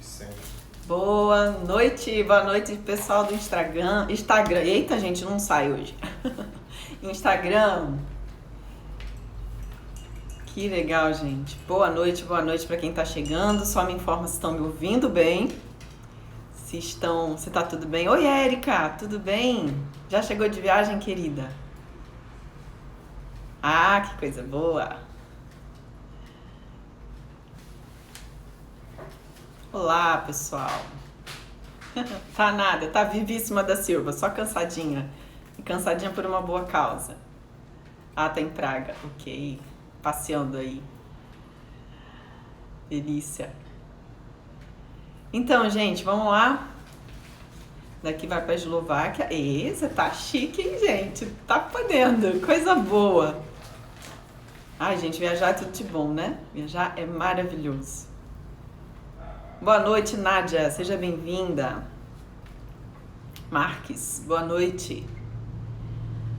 Sempre. Boa noite pessoal do Instagram. Eita, gente, não sai hoje. Instagram. Que legal, gente. Boa noite para quem tá chegando. Só me informa se estão me ouvindo bem. Se tá tudo bem. Oi, Érica, tudo bem? Já chegou de viagem, querida? Ah, que coisa boa. Olá, pessoal. Tá nada, tá vivíssima da Silva, só cansadinha. E cansadinha por uma boa causa. Ah, tá em Praga, ok. Passeando aí. Delícia. Então, gente, vamos lá. Daqui vai pra Eslováquia. Você tá chique, hein, gente? Tá podendo, coisa boa. Ai, gente, viajar é tudo de bom, né? Viajar é maravilhoso. Boa noite, Nádia. Seja bem-vinda. Marques, boa noite.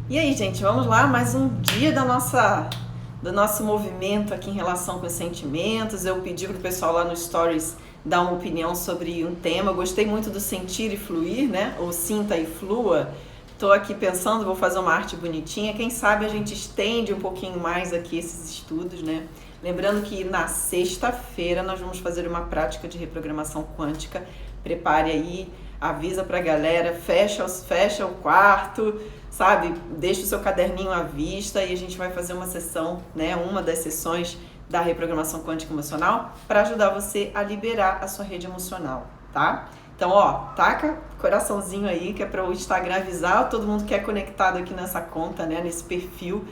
E aí, gente, vamos lá. Mais um dia do nosso movimento aqui em relação com os sentimentos. Eu pedi pro pessoal lá no Stories dar uma opinião sobre um tema. Eu gostei muito do sentir e fluir, né? Ou sinta e flua. Tô aqui pensando, vou fazer uma arte bonitinha. Quem sabe a gente estende um pouquinho mais aqui esses estudos, né? Lembrando que na sexta-feira nós vamos fazer uma prática de reprogramação quântica. Prepare aí, avisa pra galera, fecha o quarto, sabe? Deixa o seu caderninho à vista e a gente vai fazer uma sessão, né? Uma das sessões da reprogramação quântica emocional para ajudar você a liberar a sua rede emocional, tá? Então, ó, taca coraçãozinho aí que é para o Instagram avisar todo mundo que é conectado aqui nessa conta, né? Nesse perfil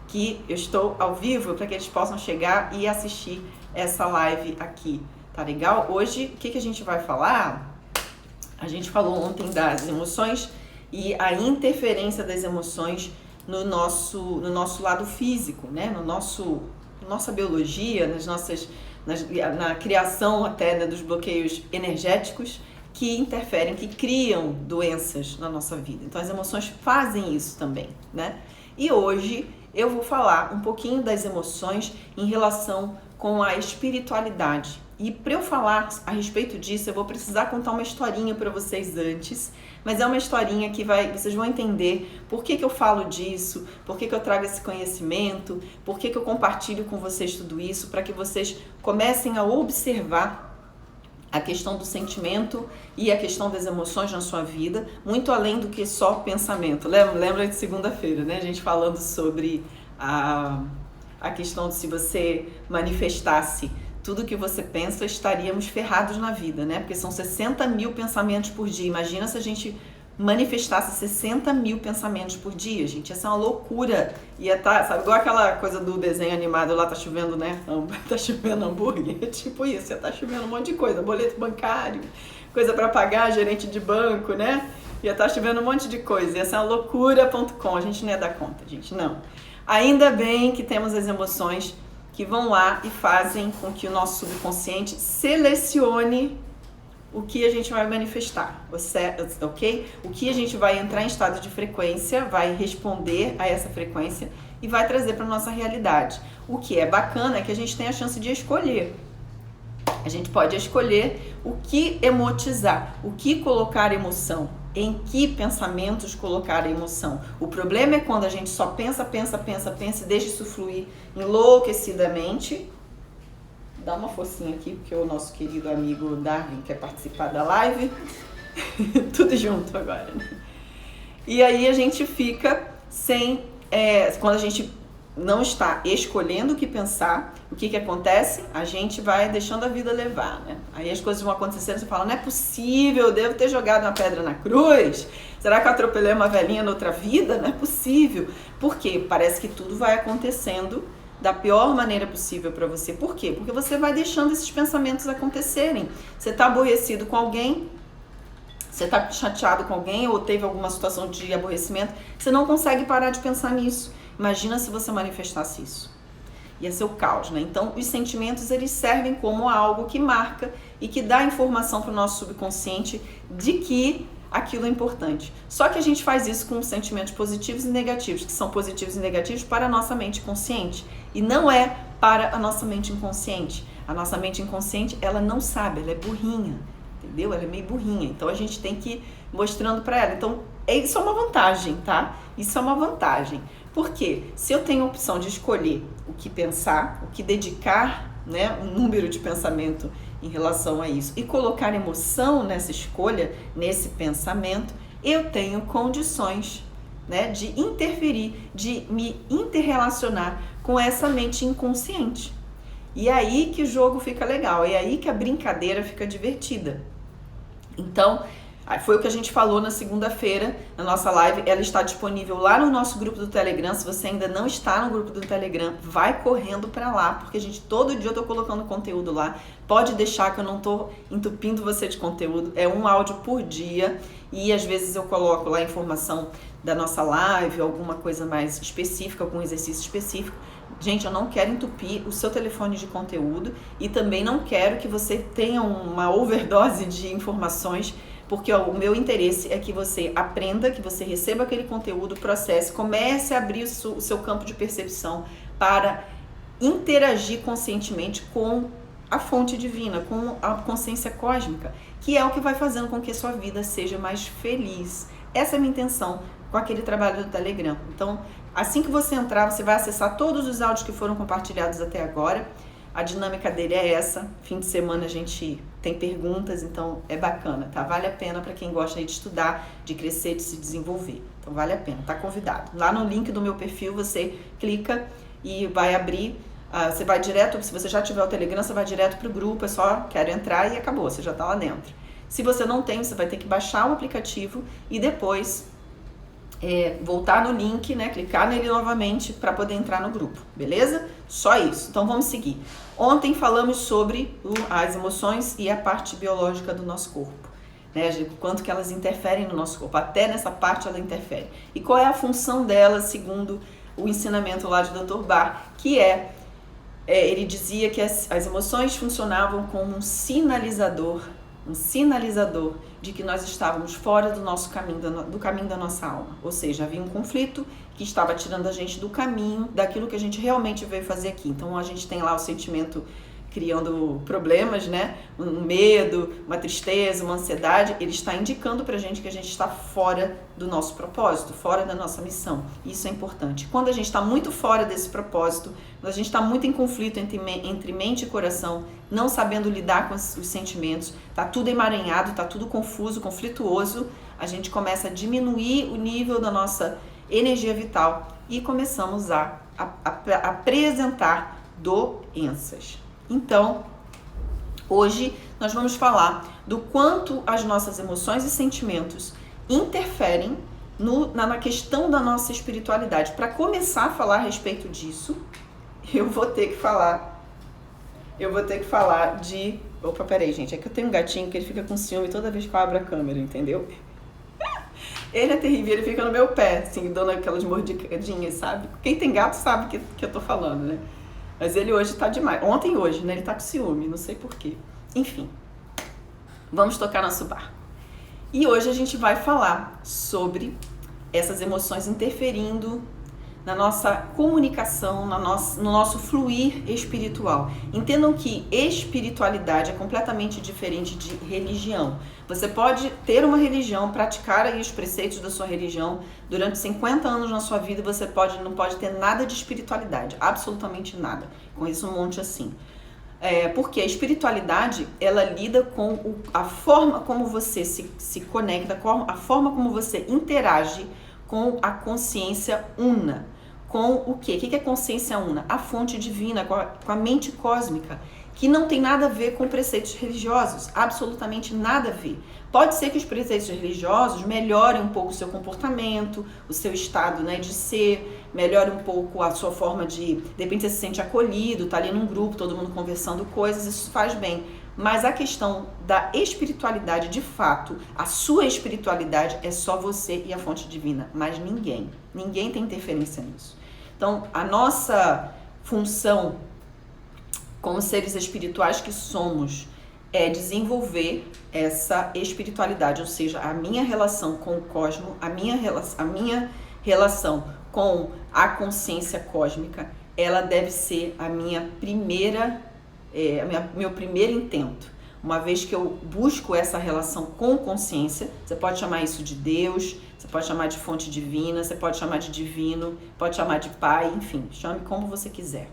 que eu estou ao vivo para que eles possam chegar e assistir essa live aqui, tá legal? Hoje, o que a gente vai falar? A gente falou ontem das emoções e a interferência das emoções no nosso lado físico, né? Nossa biologia, na criação até, né, dos bloqueios energéticos que interferem, que criam doenças na nossa vida. Então as emoções fazem isso também, né? E hoje eu vou falar um pouquinho das emoções em relação com a espiritualidade. E para eu falar a respeito disso, eu vou precisar contar uma historinha para vocês antes, mas é uma historinha que vocês vão entender por que eu falo disso, por que eu trago esse conhecimento, por que eu compartilho com vocês tudo isso, para que vocês comecem a observar a questão do sentimento e a questão das emoções na sua vida, muito além do que só pensamento. Lembra de segunda-feira, né? A gente falando sobre a questão de se você manifestasse tudo que você pensa, estaríamos ferrados na vida, né? Porque são 60 mil pensamentos por dia. Imagina se a gente manifestasse 60 mil pensamentos por dia, gente. Essa é uma loucura. Ia estar, sabe, igual aquela coisa do desenho animado lá, tá chovendo, né? Tá chovendo hambúrguer. É tipo isso, ia tá chovendo um monte de coisa. Boleto bancário, coisa para pagar, gerente de banco, né? Ia tá chovendo um monte de coisa. Ia ser uma loucura.com. A gente não ia dar conta, gente, não. Ainda bem que temos as emoções que vão lá e fazem com que o nosso subconsciente selecione o que a gente vai manifestar, ok? O que a gente vai entrar em estado de frequência, vai responder a essa frequência e vai trazer para nossa realidade. O que é bacana é que a gente tem a chance de escolher. A gente pode escolher o que emotizar, o que colocar emoção, em que pensamentos colocar a emoção. O problema é quando a gente só pensa e deixa isso fluir enlouquecidamente. Dá uma forcinha aqui, porque o nosso querido amigo Darwin quer participar da live. Tudo junto agora, né? E aí a gente fica sem... quando a gente não está escolhendo o que pensar, o que acontece? A gente vai deixando a vida levar, né? Aí as coisas vão acontecendo, você fala, não é possível, eu devo ter jogado uma pedra na cruz? Será que eu atropelei uma velhinha noutra vida? Não é possível. Por quê? Parece que tudo vai acontecendo da pior maneira possível para você. Por quê? Porque você vai deixando esses pensamentos acontecerem. Você está aborrecido com alguém, você está chateado com alguém ou teve alguma situação de aborrecimento, você não consegue parar de pensar nisso. Imagina se você manifestasse isso. Ia ser o caos, né? Então, os sentimentos, eles servem como algo que marca e que dá informação para o nosso subconsciente de que aquilo é importante. Só que a gente faz isso com sentimentos positivos e negativos, que são positivos e negativos para a nossa mente consciente. E não é para a nossa mente inconsciente. A nossa mente inconsciente, ela não sabe, ela é burrinha, entendeu? Ela é meio burrinha, então a gente tem que ir mostrando para ela. Então, isso é uma vantagem, tá? Isso é uma vantagem. Porque se eu tenho a opção de escolher o que pensar, o que dedicar, né, um número de pensamento em relação a isso e colocar emoção nessa escolha, nesse pensamento, eu tenho condições, né, de interferir, de me interrelacionar com essa mente inconsciente. E é aí que o jogo fica legal, é aí que a brincadeira fica divertida. Então, foi o que a gente falou na segunda-feira, na nossa live. Ela está disponível lá no nosso grupo do Telegram. Se você ainda não está no grupo do Telegram, vai correndo para lá, porque todo dia eu tô colocando conteúdo lá. Pode deixar que eu não tô entupindo você de conteúdo. É um áudio por dia e às vezes eu coloco lá a informação da nossa live, alguma coisa mais específica, algum exercício específico. Gente, eu não quero entupir o seu telefone de conteúdo e também não quero que você tenha uma overdose de informações, porque o meu interesse é que você aprenda, que você receba aquele conteúdo, processe, comece a abrir o seu campo de percepção para interagir conscientemente com a fonte divina, com a consciência cósmica, que é o que vai fazendo com que a sua vida seja mais feliz. Essa é a minha intenção com aquele trabalho do Telegram. Então, assim que você entrar, você vai acessar todos os áudios que foram compartilhados até agora. A dinâmica dele é essa. Fim de semana a gente tem perguntas, então é bacana, tá? Vale a pena para quem gosta de estudar, de crescer, de se desenvolver. Então vale a pena, tá convidado. Lá no link do meu perfil você clica e vai abrir, você vai direto, se você já tiver o Telegram, você vai direto pro grupo, é só quero entrar e acabou, você já tá lá dentro. Se você não tem, você vai ter que baixar o aplicativo e depois voltar no link, né, clicar nele novamente para poder entrar no grupo, beleza? Só isso. Então vamos seguir. Ontem falamos sobre as emoções e a parte biológica do nosso corpo, né? Quanto que elas interferem no nosso corpo. Até nessa parte ela interfere. E qual é a função delas, segundo o ensinamento lá de Dr. Bar, que ele dizia que as emoções funcionavam como um sinalizador de que nós estávamos fora do nosso caminho, do caminho da nossa alma. Ou seja, havia um conflito que estava tirando a gente do caminho, daquilo que a gente realmente veio fazer aqui. Então a gente tem lá o sentimento criando problemas, né? Um medo, uma tristeza, uma ansiedade, ele está indicando pra gente que a gente está fora do nosso propósito, fora da nossa missão. Isso é importante. Quando a gente está muito fora desse propósito, quando a gente está muito em conflito entre mente e coração, não sabendo lidar com os sentimentos, tá tudo emaranhado, tá tudo confuso, conflituoso, a gente começa a diminuir o nível da nossa energia vital e começamos a apresentar doenças. Então, hoje nós vamos falar do quanto as nossas emoções e sentimentos interferem na questão da nossa espiritualidade. Para começar a falar a respeito disso, eu vou ter que falar de... Opa, peraí, gente, é que eu tenho um gatinho que ele fica com ciúme toda vez que eu abro a câmera, entendeu? Ele é terrível, ele fica no meu pé, assim, dando aquelas mordidinhas, sabe? Quem tem gato sabe que eu tô falando, né? Mas ele hoje tá demais. Ontem e hoje, né? Ele tá com ciúme, não sei porquê. Enfim, vamos tocar nosso barco. E hoje a gente vai falar sobre essas emoções interferindo na nossa comunicação, no nosso fluir espiritual. Entendam que espiritualidade é completamente diferente de religião. Você pode ter uma religião, praticar aí os preceitos da sua religião durante 50 anos na sua vida, você não pode ter nada de espiritualidade, absolutamente nada. Conheço um monte assim. Porque a espiritualidade, ela lida com a forma como você se conecta, a forma como você interage com a consciência una. Com o quê? O que é consciência una? A fonte divina, com a mente cósmica, que não tem nada a ver com preceitos religiosos, absolutamente nada a ver. Pode ser que os preceitos religiosos melhorem um pouco o seu comportamento, o seu estado, né, de ser, melhore um pouco a sua forma de repente você se sente acolhido, tá ali num grupo, todo mundo conversando coisas, isso faz bem. Mas a questão da espiritualidade, de fato, a sua espiritualidade é só você e a fonte divina, mas ninguém. Ninguém tem interferência nisso. Então, a nossa função como seres espirituais que somos é desenvolver essa espiritualidade, ou seja, a minha relação com o cosmos, a minha relação com a consciência cósmica, ela deve ser a minha primeira meu primeiro intento. Uma vez que eu busco essa relação com consciência, você pode chamar isso de Deus, você pode chamar de fonte divina, você pode chamar de divino, pode chamar de pai, enfim, chame como você quiser.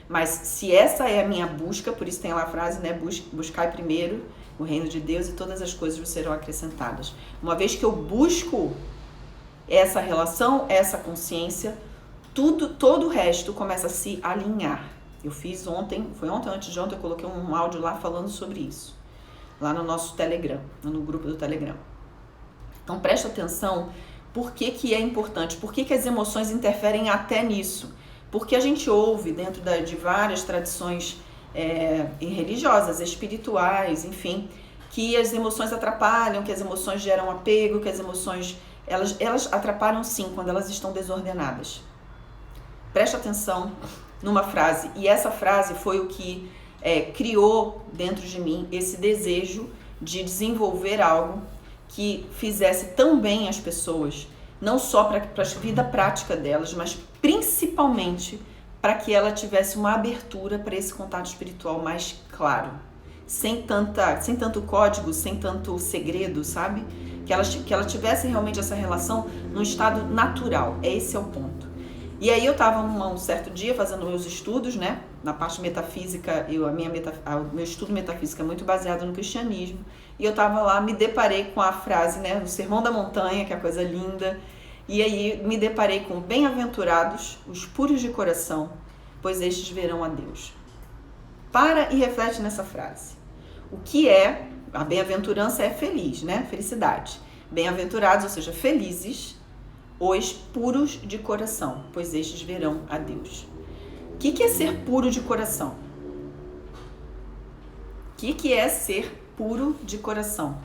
Mas se essa é a minha busca, por isso tem lá a frase, né? Buscai primeiro o reino de Deus e todas as coisas vos serão acrescentadas. Uma vez que eu busco essa relação, essa consciência, todo o resto começa a se alinhar. Eu fiz ontem, foi ontem ou antes de ontem, eu coloquei um áudio lá falando sobre isso. Lá no nosso Telegram, no grupo do Telegram. Então presta atenção, por que é importante, por que as emoções interferem até nisso. Porque a gente ouve dentro de várias tradições religiosas, espirituais, enfim, que as emoções atrapalham, que as emoções geram apego, que as emoções, elas atrapalham sim quando elas estão desordenadas. Presta atenção numa frase, e essa frase foi o que criou dentro de mim esse desejo de desenvolver algo que fizesse tão bem as pessoas, não só para a vida prática delas, mas principalmente para que ela tivesse uma abertura para esse contato espiritual mais claro, sem tanto código, sem tanto segredo, sabe? Que ela tivesse realmente essa relação num estado natural, esse é o ponto. E aí eu estava um certo dia fazendo meus estudos, né? Na parte metafísica, o meu estudo metafísico é muito baseado no cristianismo, e eu estava lá, me deparei com a frase, né? No Sermão da Montanha, que é a coisa linda, e aí me deparei com bem-aventurados os puros de coração, pois estes verão a Deus. Para e reflete nessa frase. O que é, a bem-aventurança é feliz, né? Felicidade. Bem-aventurados, ou seja, felizes, os puros de coração, pois estes verão a Deus. O que é ser puro de coração? O que é ser puro de coração?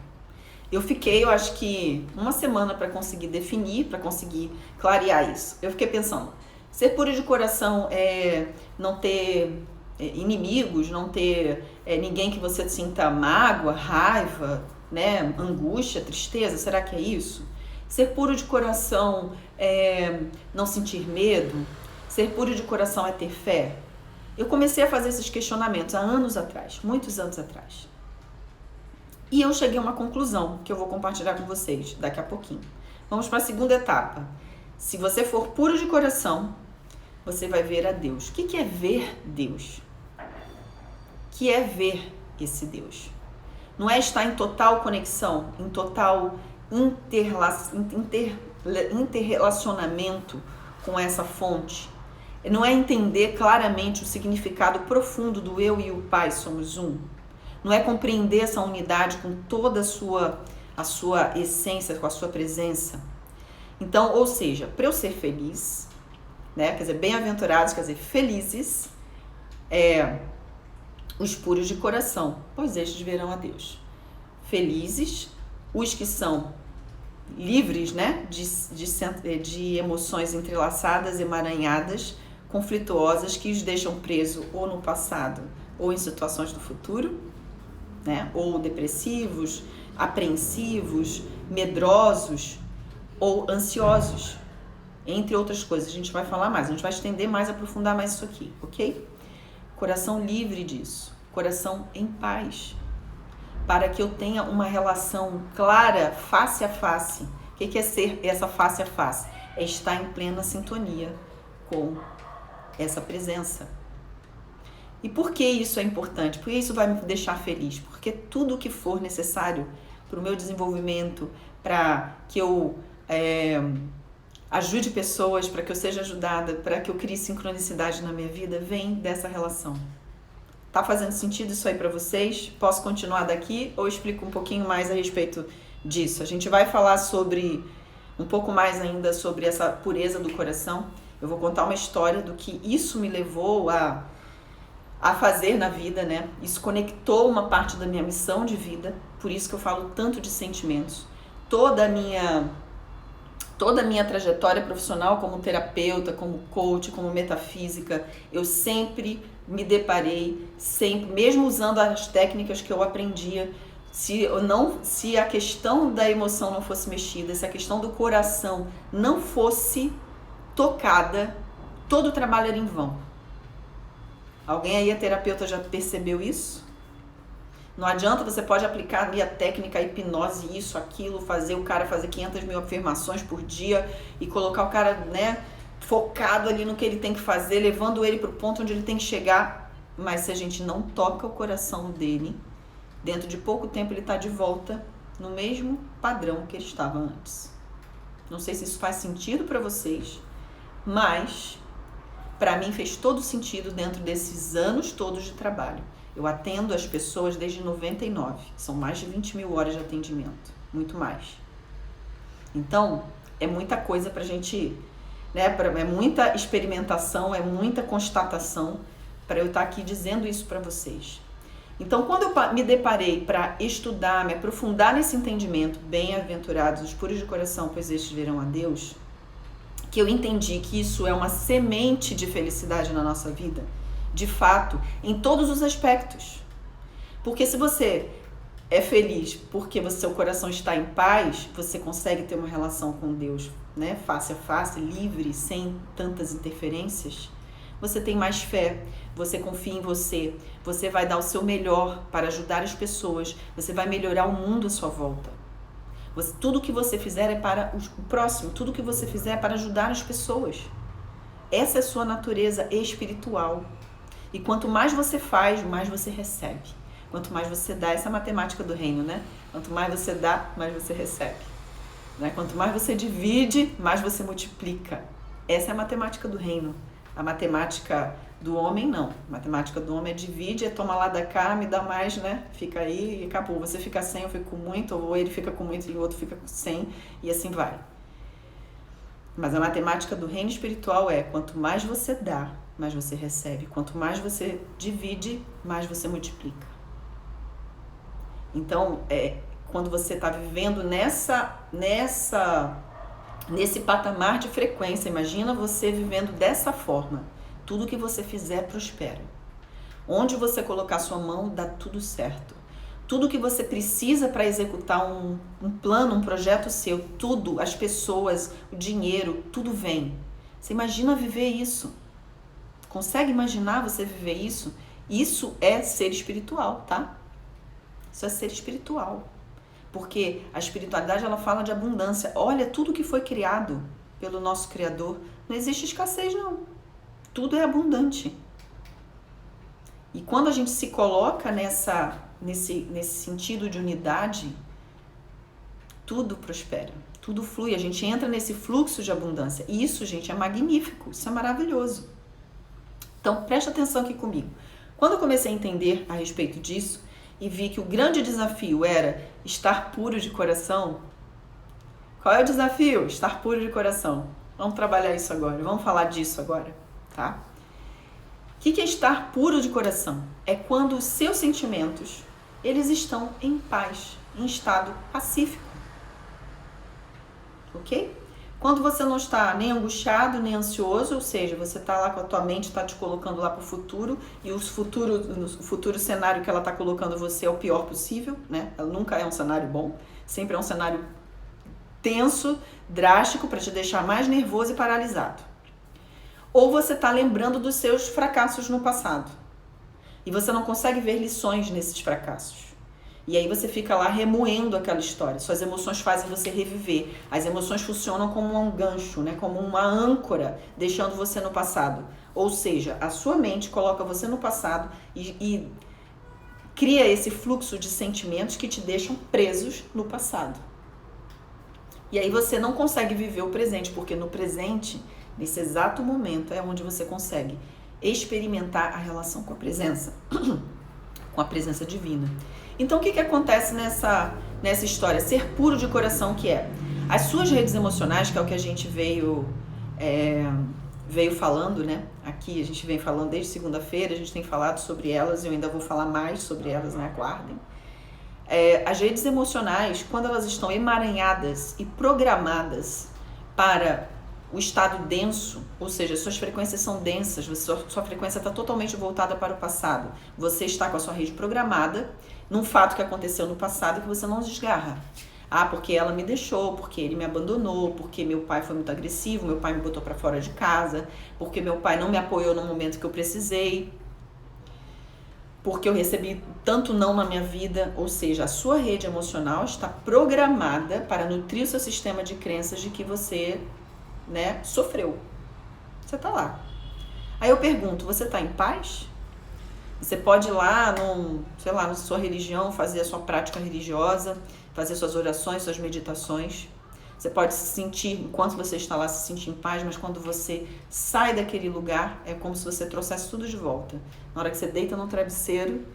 Eu acho que uma semana para conseguir definir, para conseguir clarear isso. Eu fiquei pensando, ser puro de coração é não ter inimigos, não ter ninguém que você sinta mágoa, raiva, né, angústia, tristeza, será que é isso? Ser puro de coração é não sentir medo? Ser puro de coração é ter fé? Eu comecei a fazer esses questionamentos há anos atrás, muitos anos atrás. E eu cheguei a uma conclusão que eu vou compartilhar com vocês daqui a pouquinho. Vamos para a segunda etapa. Se você for puro de coração, você vai ver a Deus. O que é ver Deus? O que é ver esse Deus? Não é estar em total conexão, em total interrelacionamento com essa fonte. Não é entender claramente o significado profundo do eu e o Pai somos um. Não é compreender essa unidade com toda a sua essência, com a sua presença. Então, ou seja, para eu ser feliz, né, quer dizer, bem-aventurados, quer dizer, felizes, os puros de coração, pois estes verão a Deus. Felizes, os que são livres, né, de emoções entrelaçadas, emaranhadas, conflituosas, que os deixam presos ou no passado ou em situações do futuro, né, ou depressivos, apreensivos, medrosos ou ansiosos, entre outras coisas. A gente vai falar mais, a gente vai estender mais, aprofundar mais isso aqui, ok? Coração livre disso, coração em paz, para que eu tenha uma relação clara, face a face. O que é ser essa face a face? É estar em plena sintonia com essa presença. E por que isso é importante? Por que isso vai me deixar feliz? Porque tudo que for necessário para o meu desenvolvimento, para que eu ajude pessoas, para que eu seja ajudada, para que eu crie sincronicidade na minha vida, vem dessa relação. Tá fazendo sentido isso aí para vocês? Posso continuar daqui ou explico um pouquinho mais a respeito disso? A gente vai falar um pouco mais ainda sobre essa pureza do coração. Eu vou contar uma história do que isso me levou a fazer na vida, né? Isso conectou uma parte da minha missão de vida, por isso que eu falo tanto de sentimentos. Toda a minha trajetória profissional como terapeuta, como coach, como metafísica, eu sempre me deparei, mesmo usando as técnicas que eu aprendia, se a questão da emoção não fosse mexida, se a questão do coração não fosse tocada, todo o trabalho era em vão. Alguém aí, a terapeuta, já percebeu isso? Não adianta, você pode aplicar ali a técnica, a hipnose, isso, aquilo, fazer o cara fazer 500 mil afirmações por dia e colocar o cara, né, focado ali no que ele tem que fazer, levando ele para o ponto onde ele tem que chegar. Mas se a gente não toca o coração dele, dentro de pouco tempo ele está de volta no mesmo padrão que ele estava antes. Não sei se isso faz sentido para vocês, mas para mim fez todo sentido dentro desses anos todos de trabalho. Eu atendo as pessoas desde 99, são mais de 20 mil horas de atendimento, muito mais. Então, é muita coisa pra gente, né, é muita experimentação, é muita constatação para eu estar aqui dizendo isso para vocês. Então, quando eu me deparei para estudar, me aprofundar nesse entendimento, bem-aventurados os puros de coração, pois estes verão a Deus, que eu entendi que isso é uma semente de felicidade na nossa vida, de fato, em todos os aspectos. Porque se você é feliz porque seu coração está em paz, você consegue ter uma relação com Deus, né, face a face, livre, sem tantas interferências. Você tem mais fé, você confia em você, você vai dar o seu melhor para ajudar as pessoas, você vai melhorar o mundo à sua volta. Tudo que você fizer é para o próximo, tudo que você fizer é para ajudar as pessoas. Essa é a sua natureza espiritual. E quanto mais você faz, mais você recebe. Quanto mais você dá, essa é a matemática do reino, né? Quanto mais você dá, mais você recebe. Né? Quanto mais você divide, mais você multiplica. Essa é a matemática do reino. A matemática do homem, não. A matemática do homem é divide, é toma lá da cá, me dá mais, né? Fica aí e acabou. Você fica sem, eu fico com muito, ou ele fica com muito e o outro fica com 100, e assim vai. Mas a matemática do reino espiritual é quanto mais você dá, mais você recebe. Quanto mais você divide, mais você multiplica. Então, quando você está vivendo nesse patamar de frequência, imagina você vivendo dessa forma. Tudo que você fizer prospera. Onde você colocar sua mão, dá tudo certo. Tudo que você precisa para executar um plano, um projeto seu, tudo, as pessoas, o dinheiro, tudo vem. Você imagina viver isso? Consegue imaginar você viver isso? Isso é ser espiritual, tá? Isso é ser espiritual. Porque a espiritualidade, ela fala de abundância. Olha, tudo que foi criado pelo nosso Criador, não existe escassez, não. Tudo é abundante. E quando a gente se coloca nesse sentido de unidade, tudo prospera, tudo flui. A gente entra nesse fluxo de abundância. E isso, gente, é magnífico. Isso é maravilhoso. Então, preste atenção aqui comigo. Quando eu comecei a entender a respeito disso e vi que o grande desafio era estar puro de coração, qual é o desafio? Estar puro de coração. Vamos trabalhar isso agora, vamos falar disso agora, tá? O que é estar puro de coração? É quando os seus sentimentos, eles estão em paz, em estado pacífico, ok? Quando você não está nem angustiado, nem ansioso, ou seja, você está lá com a tua mente, está te colocando lá para o futuro, e o futuro cenário que ela está colocando você é o pior possível, né? Ela nunca é um cenário bom, sempre é um cenário tenso, drástico, para te deixar mais nervoso e paralisado. Ou você está lembrando dos seus fracassos no passado, e você não consegue ver lições nesses fracassos. E aí você fica lá remoendo aquela história. Suas emoções fazem você reviver. As emoções funcionam como um gancho, né? Como uma âncora, deixando você no passado. Ou seja, a sua mente coloca você no passado e cria esse fluxo de sentimentos que te deixam presos no passado. E aí você não consegue viver o presente, porque no presente, nesse exato momento, é onde você consegue experimentar a relação com a presença, com a presença divina. Então, o que acontece nessa história? Ser puro de coração, que é as suas redes emocionais, que é o que a gente veio falando, né? Aqui a gente vem falando desde segunda-feira, a gente tem falado sobre elas, eu ainda vou falar mais sobre elas, né? Aguardem. As redes emocionais, quando elas estão emaranhadas e programadas para o estado denso, ou seja, suas frequências são densas, sua frequência está totalmente voltada para o passado. Você está com a sua rede programada num fato que aconteceu no passado que você não desgarra. Ah, porque ela me deixou, porque ele me abandonou, porque meu pai foi muito agressivo, meu pai me botou para fora de casa, porque meu pai não me apoiou no momento que eu precisei. porque eu recebi tanto não na minha vida, ou seja, a sua rede emocional está programada para nutrir o seu sistema de crenças de que você, né, sofreu. Você tá lá. Aí eu pergunto, você tá em paz? Você pode ir lá, sei lá, na sua religião, fazer a sua prática religiosa, fazer suas orações, suas meditações. Você pode se sentir, enquanto você está lá, se sentir em paz, mas quando você sai daquele lugar, é como se você trouxesse tudo de volta. Na hora que você deita no travesseiro,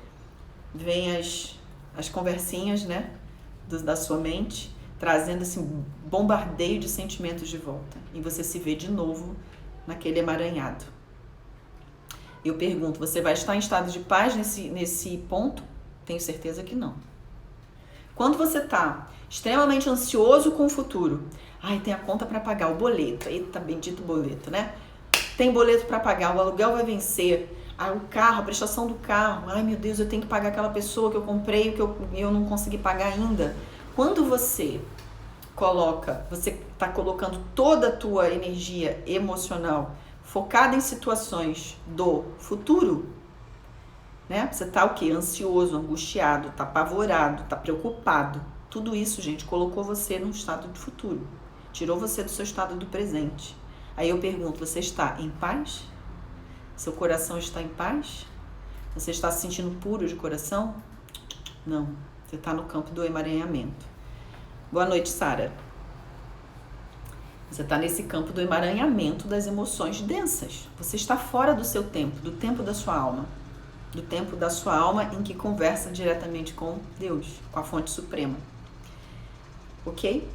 vem as conversinhas, né, da sua mente, trazendo esse bombardeio de sentimentos de volta. E você se vê de novo naquele emaranhado. Eu pergunto, você vai estar em estado de paz nesse ponto? Tenho certeza que não. Quando você está extremamente ansioso com o futuro, ai, tem a conta para pagar, o boleto, eita, bendito boleto, né? Tem boleto para pagar, o aluguel vai vencer, o carro, a prestação do carro, ai meu Deus, eu tenho que pagar aquela pessoa que eu comprei, que eu não consegui pagar ainda. Quando você está colocando toda a tua energia emocional focada em situações do futuro, né? Você tá o quê? Ansioso, angustiado, tá apavorado, tá preocupado. Tudo isso, gente, colocou você num estado de futuro. Tirou você do seu estado do presente. Aí eu pergunto, você está em paz? Seu coração está em paz? Você está se sentindo puro de coração? Não. Você está no campo do emaranhamento. Boa noite, Sara. Você está nesse campo do emaranhamento das emoções densas. Você está fora do seu tempo, do tempo da sua alma. Do tempo da sua alma em que conversa diretamente com Deus, com a fonte suprema. Ok?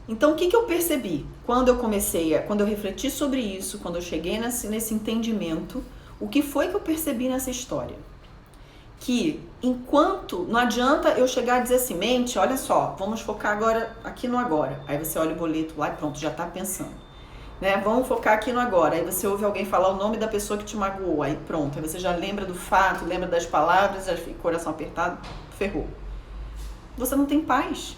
Então, o que eu percebi? Quando eu refleti sobre isso, quando eu cheguei nesse entendimento, o que foi que eu percebi nessa história? Que enquanto, não adianta eu chegar a dizer assim, mente, olha só, vamos focar agora aqui no agora. Aí você olha o boleto lá e pronto, já tá pensando. Né? Vamos focar aqui no agora. Aí você ouve alguém falar o nome da pessoa que te magoou. Aí pronto, aí você já lembra do fato, lembra das palavras, já fica o coração apertado, ferrou. Você não tem paz.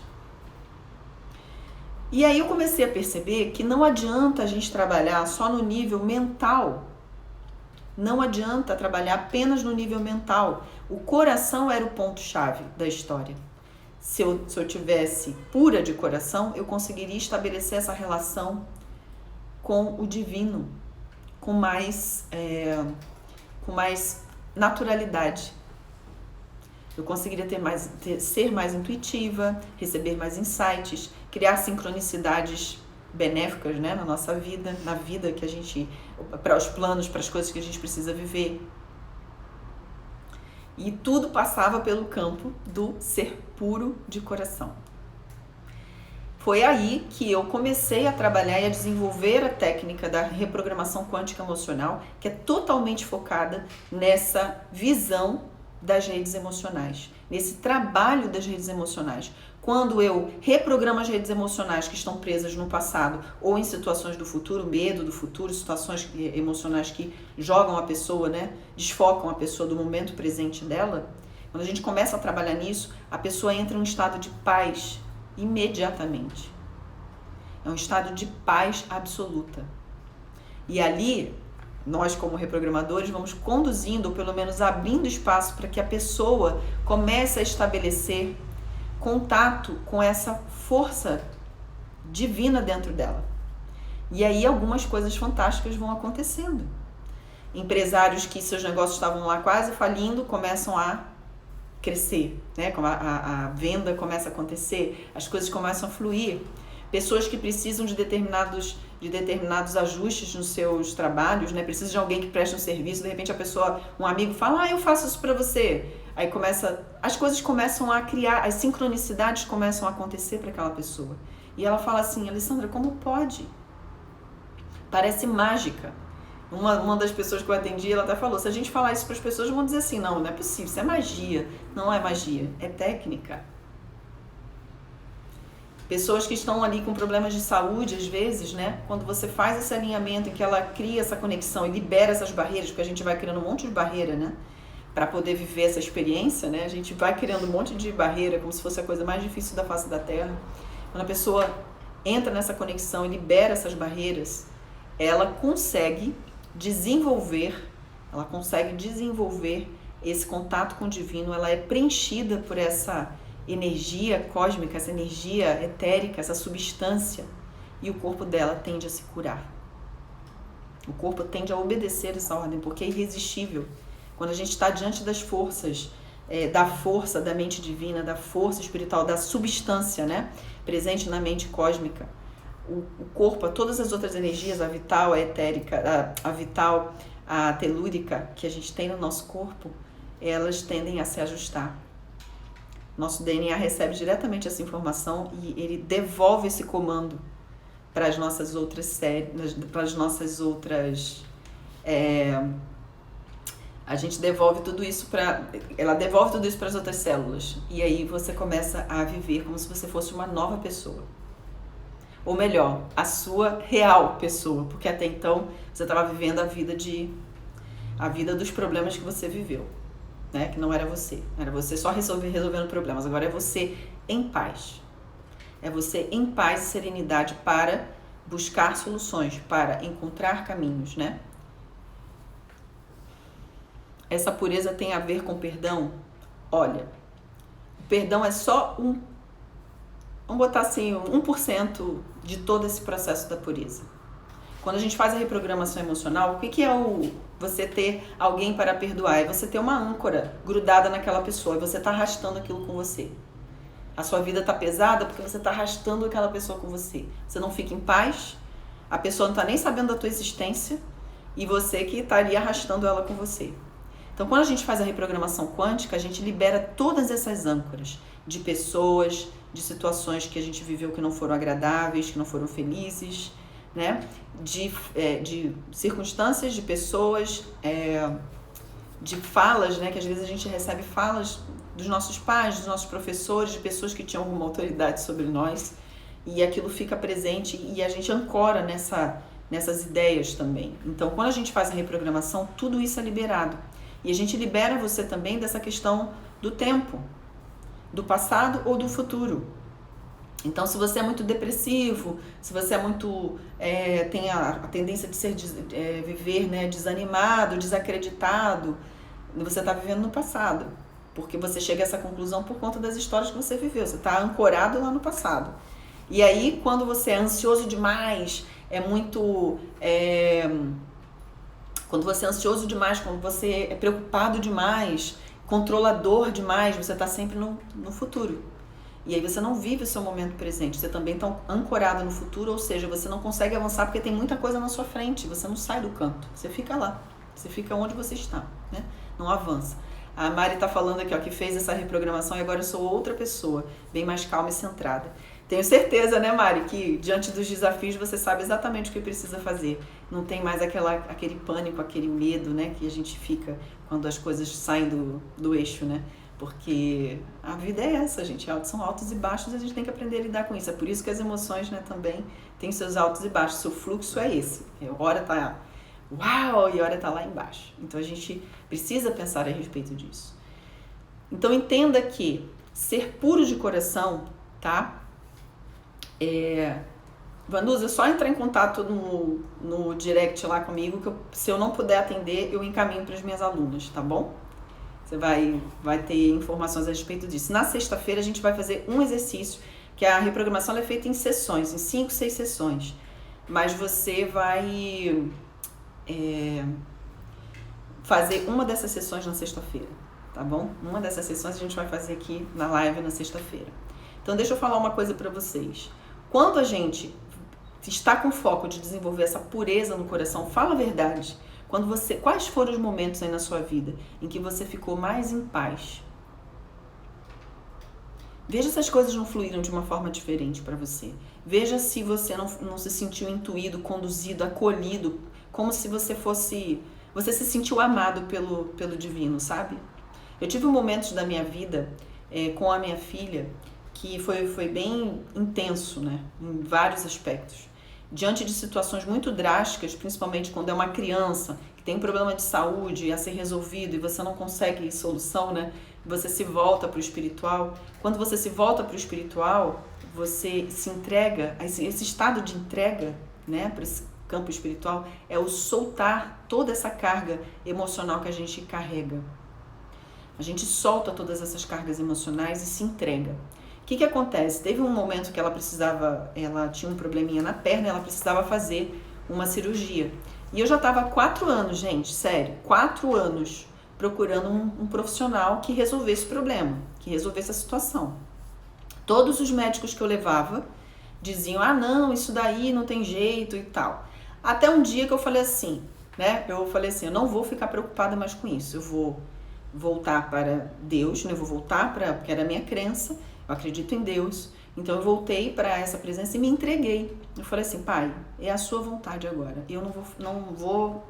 E aí eu comecei a perceber que não adianta a gente trabalhar só no nível mental. Não adianta trabalhar apenas no nível mental. O coração era o ponto-chave da história. Se eu tivesse pura de coração, eu conseguiria estabelecer essa relação com o divino, com mais naturalidade. Eu conseguiria ser mais intuitiva, receber mais insights, criar sincronicidades benéficas, né, na nossa vida, na vida que a gente, para os planos, para as coisas que a gente precisa viver. E tudo passava pelo campo do ser puro de coração. Foi aí que eu comecei a trabalhar e a desenvolver a técnica da reprogramação quântica emocional, que é totalmente focada nessa visão das redes emocionais, nesse trabalho das redes emocionais. Quando eu reprogramo as redes emocionais que estão presas no passado ou em situações do futuro, medo do futuro, situações emocionais que jogam a pessoa, né, desfocam a pessoa do momento presente dela, quando a gente começa a trabalhar nisso, a pessoa entra em um estado de paz imediatamente. É um estado de paz absoluta. E ali, nós como reprogramadores vamos conduzindo, ou pelo menos abrindo espaço para que a pessoa comece a estabelecer contato com essa força divina dentro dela. E aí algumas coisas fantásticas vão acontecendo. Empresários que seus negócios estavam lá quase falindo começam a crescer, né? A venda começa a acontecer, as coisas começam a fluir. Pessoas que precisam de determinados ajustes nos seus trabalhos, né? Precisa de alguém que preste um serviço, de repente um amigo fala, eu faço isso para você. Aí as coisas começam a criar, as sincronicidades começam a acontecer para aquela pessoa. E ela fala assim, Alessandra, como pode? Parece mágica. Uma das pessoas que eu atendi, ela até falou, se a gente falar isso para as pessoas, vão dizer assim, não é possível, isso é magia. Não é magia, é técnica. Pessoas que estão ali com problemas de saúde, às vezes, né? Quando você faz esse alinhamento em que ela cria essa conexão e libera essas barreiras, porque a gente vai criando um monte de barreira, né? Para poder viver essa experiência, né? A gente vai criando um monte de barreira, como se fosse a coisa mais difícil da face da Terra. Quando a pessoa entra nessa conexão e libera essas barreiras, ela consegue desenvolver esse contato com o divino, ela é preenchida por essa energia cósmica, essa energia etérica, essa substância, e o corpo dela tende a se curar. O corpo tende a obedecer essa ordem, porque é irresistível. Quando a gente está diante das forças, da força da mente divina, da força espiritual, da substância, né, presente na mente cósmica, o corpo, todas as outras energias, a vital, a etérica, a vital, a telúrica que a gente tem no nosso corpo, elas tendem a se ajustar. Nosso DNA recebe diretamente essa informação e ele devolve esse comando para as nossas outras para as nossas outras... a gente devolve tudo isso ela devolve tudo isso para as outras células. E aí você começa a viver como se você fosse uma nova pessoa. Ou melhor, a sua real pessoa, porque até então você estava vivendo a vida dos problemas que você viveu, né? Que não era você só resolvendo problemas, agora é você em paz. É você em paz e serenidade para buscar soluções, para encontrar caminhos, né? Essa pureza tem a ver com perdão? Olha, o perdão é só vamos botar assim, 1% de todo esse processo da pureza. Quando a gente faz a reprogramação emocional, o que é você ter alguém para perdoar? É você ter uma âncora grudada naquela pessoa e você está arrastando aquilo com você. A sua vida está pesada porque você está arrastando aquela pessoa com você. Você não fica em paz, a pessoa não está nem sabendo da tua existência e você que está ali arrastando ela com você. Então, quando a gente faz a reprogramação quântica, a gente libera todas essas âncoras de pessoas, de situações que a gente viveu que não foram agradáveis, que não foram felizes, né? De circunstâncias, de pessoas, de falas, né? Que às vezes a gente recebe falas dos nossos pais, dos nossos professores, de pessoas que tinham alguma autoridade sobre nós, e aquilo fica presente e a gente ancora nessas ideias também. Então, quando a gente faz a reprogramação, tudo isso é liberado. E a gente libera você também dessa questão do tempo, do passado ou do futuro. Então, se você é muito depressivo, se você é muito tem a tendência de viver, né, desanimado, desacreditado, você está vivendo no passado. Porque você chega a essa conclusão por conta das histórias que você viveu. Você está ancorado lá no passado. E aí, quando você é ansioso demais, quando você é ansioso demais, quando você é preocupado demais, controlador demais, você está sempre no futuro. E aí você não vive o seu momento presente, você também está ancorado no futuro, ou seja, você não consegue avançar porque tem muita coisa na sua frente, você não sai do canto, você fica lá, você fica onde você está, né? Não avança. A Mari está falando aqui, ó, que fez essa reprogramação e agora eu sou outra pessoa, bem mais calma e centrada. Tenho certeza, né, Mari, que diante dos desafios você sabe exatamente o que precisa fazer. Não tem mais aquele pânico, aquele medo, né, que a gente fica quando as coisas saem do eixo, né? Porque a vida é essa, gente. São altos e baixos e a gente tem que aprender a lidar com isso. É por isso que as emoções, né, também têm seus altos e baixos. Seu fluxo é esse. Hora tá uau e hora tá lá embaixo. Então a gente precisa pensar a respeito disso. Então entenda que ser puro de coração, tá? Vanusa, é só entrar em contato no direct lá comigo, que se eu não puder atender, eu encaminho para as minhas alunas, tá bom? Você vai ter informações a respeito disso. Na sexta-feira a gente vai fazer um exercício, que a reprogramação é feita em sessões, em 5, 6 sessões. Mas você vai fazer uma dessas sessões na sexta-feira, tá bom? Uma dessas sessões a gente vai fazer aqui na live na sexta-feira. Então deixa eu falar uma coisa para vocês. Quando a gente está com foco de desenvolver essa pureza no coração, fala a verdade. Quais foram os momentos aí na sua vida em que você ficou mais em paz? Veja se as coisas não fluíram de uma forma diferente para você. Veja se você não se sentiu intuído, conduzido, acolhido, como se você se sentiu amado pelo divino, sabe? Eu tive momentos da minha vida com a minha filha que foi bem intenso, né? Em vários aspectos. Diante de situações muito drásticas, principalmente quando é uma criança que tem um problema de saúde a ser resolvido e você não consegue solução, né? Você se volta para o espiritual. Quando você se volta para o espiritual, você se entrega, esse estado de entrega, né, para esse campo espiritual, é o soltar toda essa carga emocional que a gente carrega. A gente solta todas essas cargas emocionais e se entrega. O que acontece? Teve um momento que ela tinha um probleminha na perna, ela precisava fazer uma cirurgia. E eu já estava há 4 anos, gente, sério, 4 anos procurando um profissional que resolvesse o problema, que resolvesse a situação. Todos os médicos que eu levava diziam, não, isso daí não tem jeito e tal. Até um dia que eu falei assim, né? Eu falei assim, eu não vou ficar preocupada mais com isso, eu vou voltar para Deus, né? Eu vou voltar porque era a minha crença, eu acredito em Deus. Então eu voltei para essa presença e me entreguei. Eu falei assim, Pai, é a sua vontade agora. Eu não vou,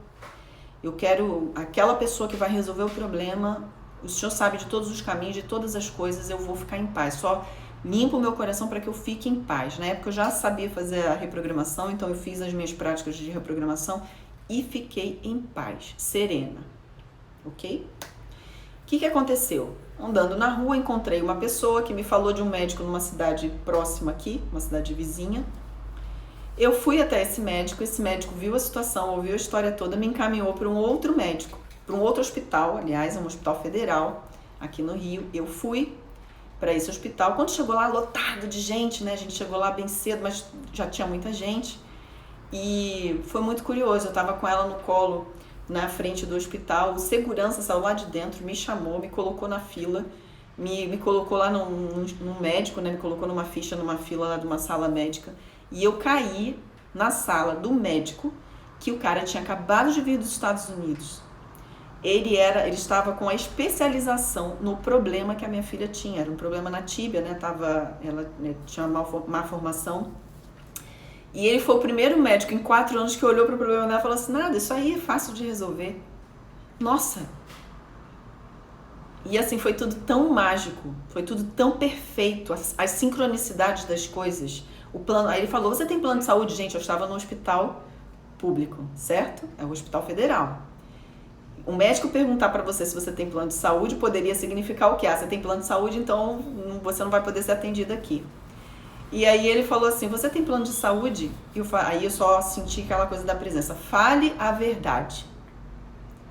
eu quero aquela pessoa que vai resolver o problema. O Senhor sabe de todos os caminhos, de todas as coisas, eu vou ficar em paz. Só limpa o meu coração para que eu fique em paz. Na época eu já sabia fazer a reprogramação, então eu fiz as minhas práticas de reprogramação e fiquei em paz, serena. Ok? O que aconteceu? Andando na rua, encontrei uma pessoa que me falou de um médico numa cidade próxima aqui, uma cidade vizinha. Eu fui até esse médico viu a situação, ouviu a história toda, me encaminhou para um outro médico, para um outro hospital, aliás, é um hospital federal aqui no Rio. Eu fui para esse hospital. Quando chegou lá, lotado de gente, né? A gente chegou lá bem cedo, mas já tinha muita gente. E foi muito curioso, eu estava com ela no colo, na frente do hospital, o segurança saiu lá de dentro, me chamou, me colocou na fila, me colocou lá num médico, né? Me colocou numa ficha, numa fila lá de uma sala médica, e eu caí na sala do médico, que o cara tinha acabado de vir dos Estados Unidos. Ele estava com a especialização no problema que a minha filha tinha, era um problema na tíbia, né? Ela tinha uma má formação. E ele foi o primeiro médico em 4 anos que olhou para o problema dela e falou assim, nada, isso aí é fácil de resolver. Nossa! E assim, foi tudo tão mágico, foi tudo tão perfeito, as sincronicidades das coisas. O plano, aí ele falou, você tem plano de saúde? Gente, eu estava no hospital público, certo? É o hospital federal. O médico perguntar para você se você tem plano de saúde poderia significar o quê? Você tem plano de saúde, então você não vai poder ser atendido aqui. E aí ele falou assim, você tem plano de saúde? Aí eu só senti aquela coisa da presença. Fale a verdade.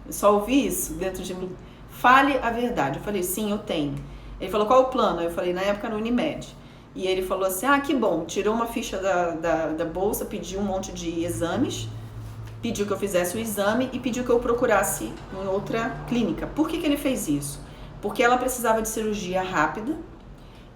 Eu só ouvi isso dentro de mim. Fale a verdade. Eu falei, sim, eu tenho. Ele falou, qual o plano? Eu falei, na época no Unimed. E ele falou assim, que bom. Tirou uma ficha da bolsa, pediu um monte de exames, pediu que eu fizesse o exame e pediu que eu procurasse em outra clínica. Por que ele fez isso? Porque ela precisava de cirurgia rápida.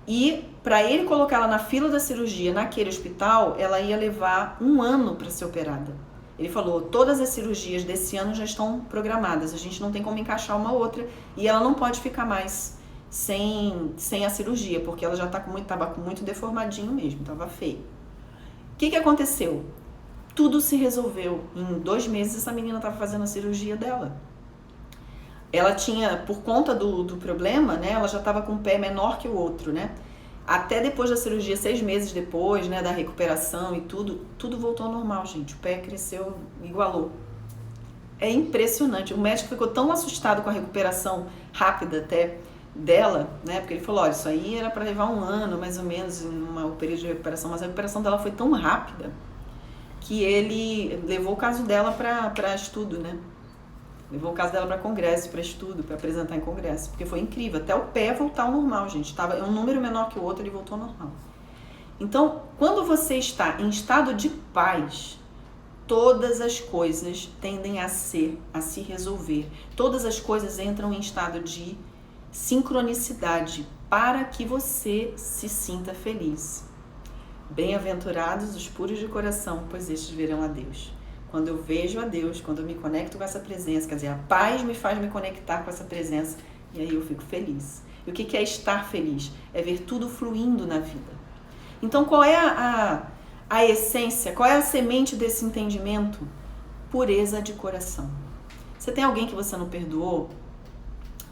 E para ele colocar ela na fila da cirurgia naquele hospital, ela ia levar 1 ano para ser operada. Ele falou, todas as cirurgias desse ano já estão programadas, a gente não tem como encaixar uma outra e ela não pode ficar mais sem a cirurgia, porque ela já estava muito deformadinho mesmo, estava feio. O que aconteceu? Tudo se resolveu. Em 2 meses essa menina estava fazendo a cirurgia dela. Ela tinha, por conta do problema, né, ela já estava com um pé menor que o outro, né? Até depois da cirurgia, 6 meses depois, né, da recuperação e tudo voltou ao normal, gente. O pé cresceu, igualou. É impressionante. O médico ficou tão assustado com a recuperação rápida até dela, né? Porque ele falou, olha, isso aí era para levar 1 ano, mais ou menos, um período de recuperação. Mas a recuperação dela foi tão rápida que ele levou o caso dela para estudo, né? Levou o caso dela para congresso, para estudo, para apresentar em congresso, porque foi incrível. Até o pé voltar ao normal, gente. Tava um número menor que o outro, ele voltou ao normal. Então, quando você está em estado de paz, todas as coisas tendem a se resolver. Todas as coisas entram em estado de sincronicidade para que você se sinta feliz. Bem-aventurados os puros de coração, pois estes verão a Deus. Quando eu vejo a Deus, quando eu me conecto com essa presença, quer dizer, a paz me faz me conectar com essa presença e aí eu fico feliz. E o que é estar feliz? É ver tudo fluindo na vida. Então, qual é a essência, qual é a semente desse entendimento? Pureza de coração. Você tem alguém que você não perdoou?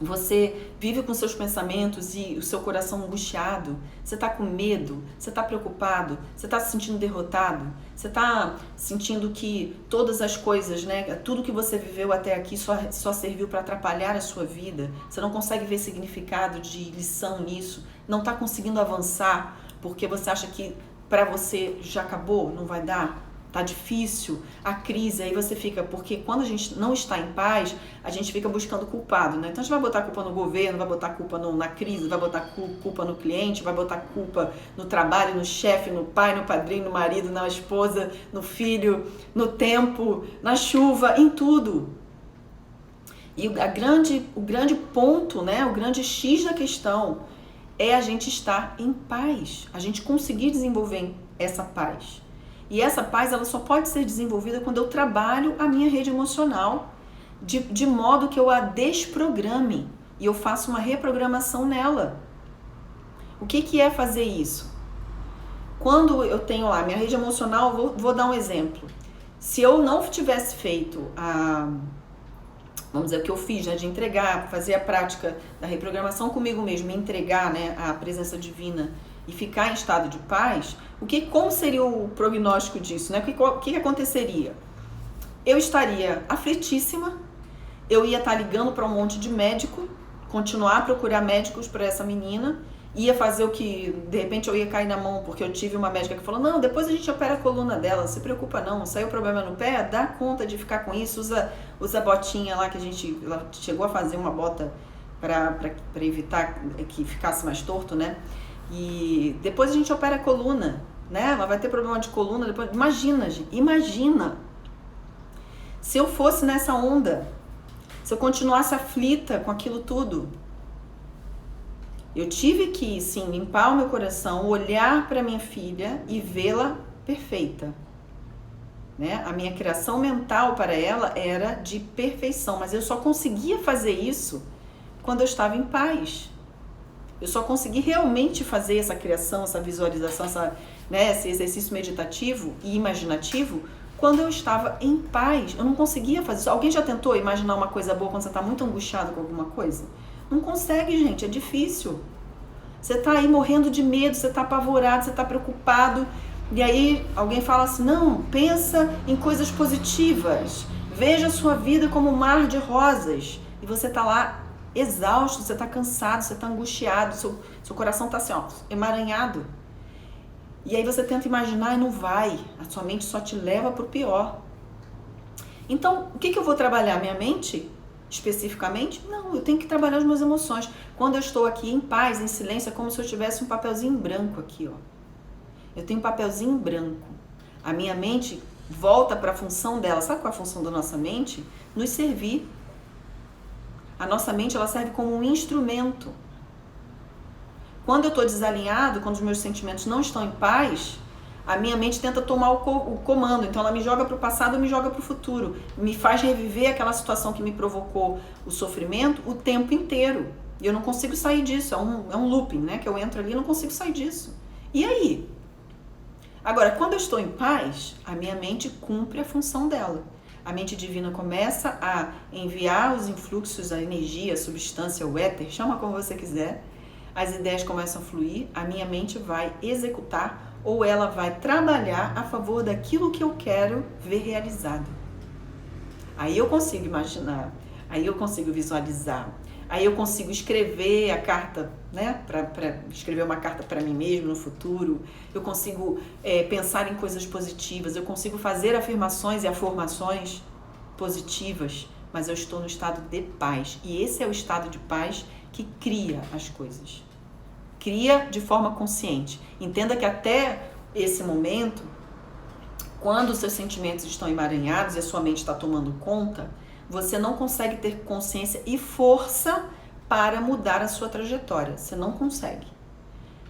Você vive com seus pensamentos e o seu coração angustiado? Você está com medo? Você está preocupado? Você está se sentindo derrotado? Você está sentindo que todas as coisas, né, tudo que você viveu até aqui só serviu para atrapalhar a sua vida? Você não consegue ver significado de lição nisso? Não está conseguindo avançar porque você acha que para você já acabou? Não vai dar? tá difícil, a crise, aí você fica, porque quando a gente não está em paz, a gente fica buscando culpado, né? Então a gente vai botar culpa no governo, vai botar culpa na crise, vai botar culpa no cliente, vai botar culpa no trabalho, no chefe, no pai, no padrinho, no marido, na esposa, no filho, no tempo, na chuva, em tudo. E o grande ponto, né, o grande X da questão é a gente estar em paz, a gente conseguir desenvolver essa paz. E essa paz, ela só pode ser desenvolvida quando eu trabalho a minha rede emocional de modo que eu a desprograme e eu faço uma reprogramação nela. O que é fazer isso? Quando eu tenho lá minha rede emocional, vou dar um exemplo. Se eu não tivesse feito vamos dizer, o que eu fiz, né, de entregar, fazer a prática da reprogramação comigo mesmo, me entregar, né, à presença divina e ficar em estado de paz, como seria o prognóstico disso, né? O que aconteceria? Eu estaria aflitíssima, eu ia estar ligando para um monte de médico, continuar a procurar médicos para essa menina, ia fazer o que, de repente eu ia cair na mão, porque eu tive uma médica que falou, não, depois a gente opera a coluna dela, não se preocupa não, saiu problema no pé, dá conta de ficar com isso, usa a botinha lá, que ela chegou a fazer uma bota para evitar que ficasse mais torto, né? E depois a gente opera a coluna, né? Ela vai ter problema de coluna depois. Imagina, gente, imagina se eu fosse nessa onda, se eu continuasse aflita com aquilo tudo. Eu tive que, sim, limpar o meu coração, olhar para minha filha e vê-la perfeita, né? A minha criação mental para ela era de perfeição, mas eu só conseguia fazer isso quando eu estava em paz. Eu só consegui realmente fazer essa criação, essa visualização, esse exercício meditativo e imaginativo quando eu estava em paz. Eu não conseguia fazer isso. Alguém já tentou imaginar uma coisa boa quando você está muito angustiado com alguma coisa? Não consegue, gente, é difícil. Você está aí morrendo de medo, você está apavorado, você está preocupado. E aí alguém fala assim, não, pensa em coisas positivas. Veja a sua vida como um mar de rosas. E você está lá exausto, você está cansado, você está angustiado, seu coração está assim, ó, emaranhado. E aí você tenta imaginar e não vai. A sua mente só te leva para o pior. Então, o que eu vou trabalhar? Minha mente? Especificamente? Não, eu tenho que trabalhar as minhas emoções. Quando eu estou aqui em paz, em silêncio, é como se eu tivesse um papelzinho branco aqui, ó. Eu tenho um papelzinho branco. A minha mente volta para a função dela. Sabe qual é a função da nossa mente? Nos servir. A nossa mente, ela serve como um instrumento. Quando eu estou desalinhado, quando os meus sentimentos não estão em paz, a minha mente tenta tomar o comando. Então ela me joga para o passado e me joga para o futuro. Me faz reviver aquela situação que me provocou o sofrimento o tempo inteiro. E eu não consigo sair disso. É um looping, né? Que eu entro ali e não consigo sair disso. E aí? Agora, quando eu estou em paz, a minha mente cumpre a função dela. A mente divina começa a enviar os influxos, a energia, a substância, o éter, chama como você quiser. As ideias começam a fluir, a minha mente vai executar ou ela vai trabalhar a favor daquilo que eu quero ver realizado. Aí eu consigo imaginar, aí eu consigo visualizar, aí eu consigo escrever a carta, né? Para escrever uma carta para mim mesmo no futuro. Eu consigo pensar em coisas positivas, eu consigo fazer afirmações e afirmações positivas, mas eu estou no estado de paz. E esse é o estado de paz que cria as coisas. Cria de forma consciente. Entenda que até esse momento, quando os seus sentimentos estão emaranhados e a sua mente está tomando conta, você não consegue ter consciência e força para mudar a sua trajetória. Você não consegue.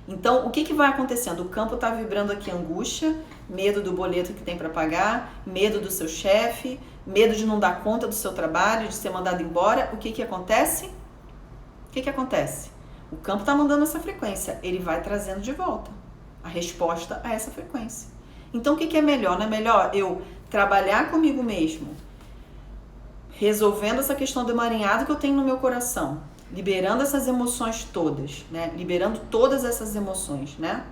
Então, o que vai acontecendo? O campo está vibrando aqui angústia, medo do boleto que tem para pagar, medo do seu chefe, medo de não dar conta do seu trabalho, de ser mandado embora. O que acontece? O que acontece? O campo está mandando essa frequência, ele vai trazendo de volta a resposta a essa frequência. Então, o que é melhor? Não é melhor eu trabalhar comigo mesmo, resolvendo essa questão do emaranhado que eu tenho no meu coração, liberando essas emoções todas, né? Liberando todas essas emoções, né?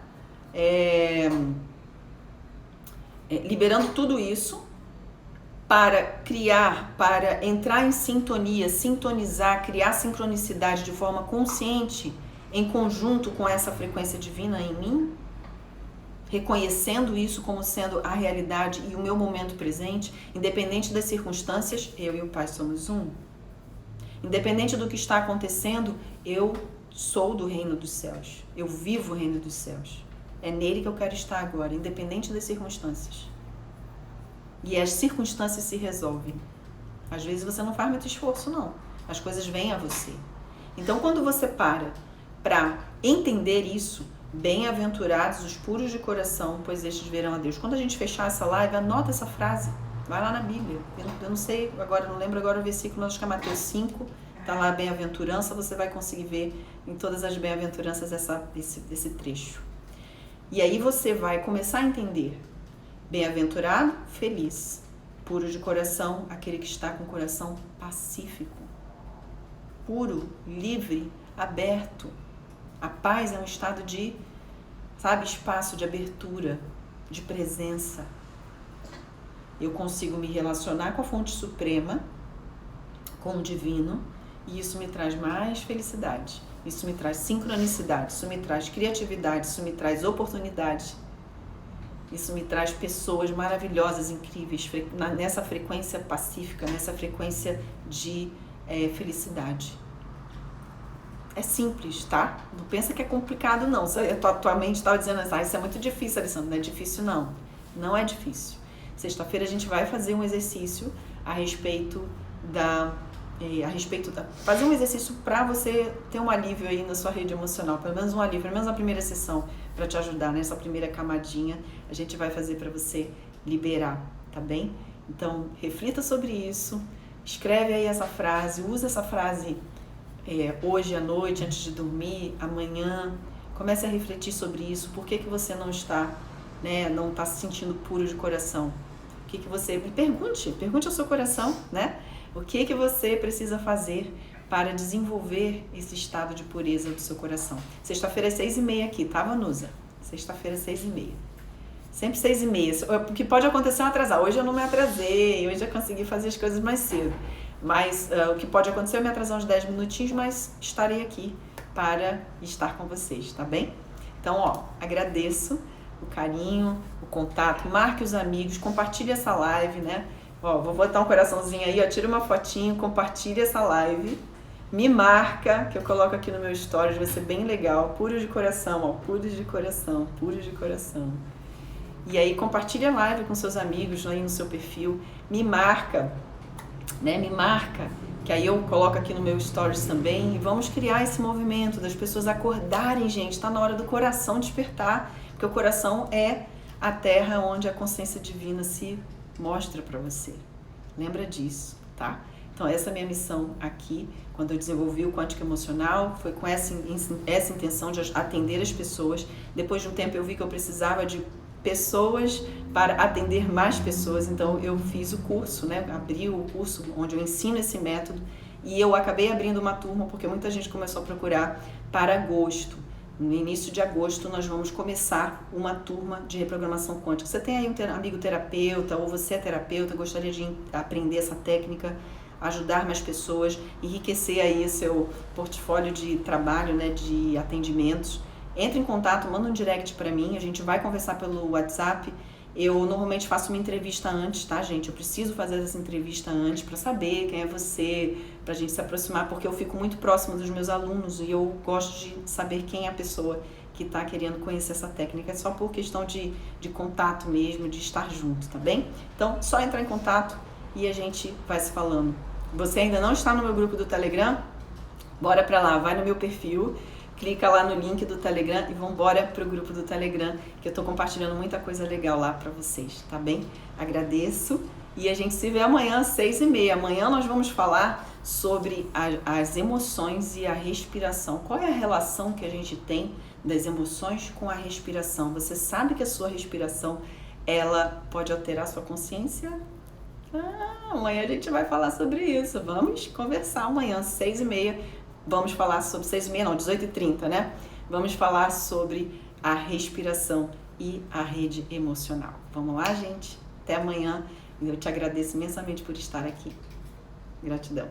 Liberando tudo isso para criar, para entrar em sintonia, sintonizar, criar sincronicidade de forma consciente, em conjunto com essa frequência divina em mim? reconhecendo isso como sendo a realidade e o meu momento presente, independente das circunstâncias, eu e o Pai somos um. Independente do que está acontecendo, eu sou do reino dos céus. Eu vivo o reino dos céus. É nele que eu quero estar agora, independente das circunstâncias. E as circunstâncias se resolvem. Às vezes você não faz muito esforço, não. As coisas vêm a você. Então, quando você para entender isso, bem-aventurados os puros de coração, pois estes verão a Deus. Quando a gente fechar essa live, anota essa frase. Vai lá na Bíblia. Eu não sei, agora não lembro agora o versículo, acho que é Mateus 5. Está lá a bem-aventurança, você vai conseguir ver em todas as bem-aventuranças esse trecho. E aí você vai começar a entender. Bem-aventurado, feliz. Puro de coração, aquele que está com o coração pacífico. Puro, livre, aberto. A paz é um estado de, espaço de abertura, de presença. Eu consigo me relacionar com a fonte suprema, com o divino, e isso me traz mais felicidade. Isso me traz sincronicidade, isso me traz criatividade, isso me traz oportunidade. Isso me traz pessoas maravilhosas, incríveis, nessa frequência pacífica, nessa frequência de felicidade. É simples, tá? Não pensa que é complicado, não. Tua mente estava dizendo assim, isso é muito difícil, Alessandra. Não é difícil, não. Não é difícil. Sexta-feira a gente vai fazer um exercício a respeito fazer um exercício para você ter um alívio aí na sua rede emocional, pelo menos um alívio, pelo menos na primeira sessão, para te ajudar nessa primeira camadinha, a gente vai fazer para você liberar, tá bem? Então, reflita sobre isso, escreve aí essa frase, usa essa frase hoje à noite, antes de dormir, amanhã, comece a refletir sobre isso, por que você não está se sentindo puro de coração? O que você... Pergunte ao seu coração, né? O que você precisa fazer para desenvolver esse estado de pureza do seu coração? Sexta-feira é 6h30 aqui, tá, Vanusa? Sexta-feira é 6h30. Sempre 6h30. O que pode acontecer é um atrasar. Hoje eu não me atrasei, hoje eu consegui fazer as coisas mais cedo. Mas o que pode acontecer é eu me atrasar uns 10 minutinhos, mas estarei aqui para estar com vocês, tá bem? Então, agradeço o carinho, o contato, marque os amigos, compartilhe essa live, né? Vou botar um coraçãozinho aí, tira uma fotinho, compartilha essa live, me marca, que eu coloco aqui no meu stories, vai ser bem legal, puros de coração, puros de coração, puros de coração. E aí compartilha a live com seus amigos aí no seu perfil, me marca, que aí eu coloco aqui no meu stories também, e vamos criar esse movimento das pessoas acordarem, gente, tá na hora do coração despertar, porque o coração é a terra onde a consciência divina se mostra para você. Lembra disso, tá? Então, essa é a minha missão aqui, quando eu desenvolvi o Quântico Emocional, foi com essa intenção de atender as pessoas. Depois de um tempo eu vi que eu precisava de pessoas para atender mais pessoas, então eu fiz o curso, abri o curso onde eu ensino esse método e eu acabei abrindo uma turma porque muita gente começou a procurar para agosto. No início de agosto nós vamos começar uma turma de reprogramação quântica. Você tem aí um amigo terapeuta ou você é terapeuta, gostaria de aprender essa técnica, ajudar mais pessoas, enriquecer aí seu portfólio de trabalho, de atendimentos. Entre em contato, manda um direct para mim, a gente vai conversar pelo WhatsApp. Eu normalmente faço uma entrevista antes, tá, gente? Eu preciso fazer essa entrevista antes para saber quem é você, pra gente se aproximar, porque eu fico muito próximo dos meus alunos e eu gosto de saber quem é a pessoa que está querendo conhecer essa técnica. É só por questão de contato mesmo, de estar junto, tá bem? Então, só entrar em contato e a gente vai se falando. Você ainda não está no meu grupo do Telegram? Bora pra lá, vai no meu perfil, clica lá no link do Telegram e vambora pro grupo do Telegram, que eu tô compartilhando muita coisa legal lá pra vocês, tá bem? Agradeço e a gente se vê amanhã às 6h30. Amanhã nós vamos falar sobre as emoções e a respiração. Qual é a relação que a gente tem das emoções com a respiração? Você sabe que a sua respiração, ela pode alterar a sua consciência? Amanhã a gente vai falar sobre isso. Vamos conversar amanhã, 6h30. Vamos falar sobre 6h30, não, 18h30, né? Vamos falar sobre a respiração e a rede emocional. Vamos lá, gente? Até amanhã. Eu te agradeço imensamente por estar aqui. Gratidão.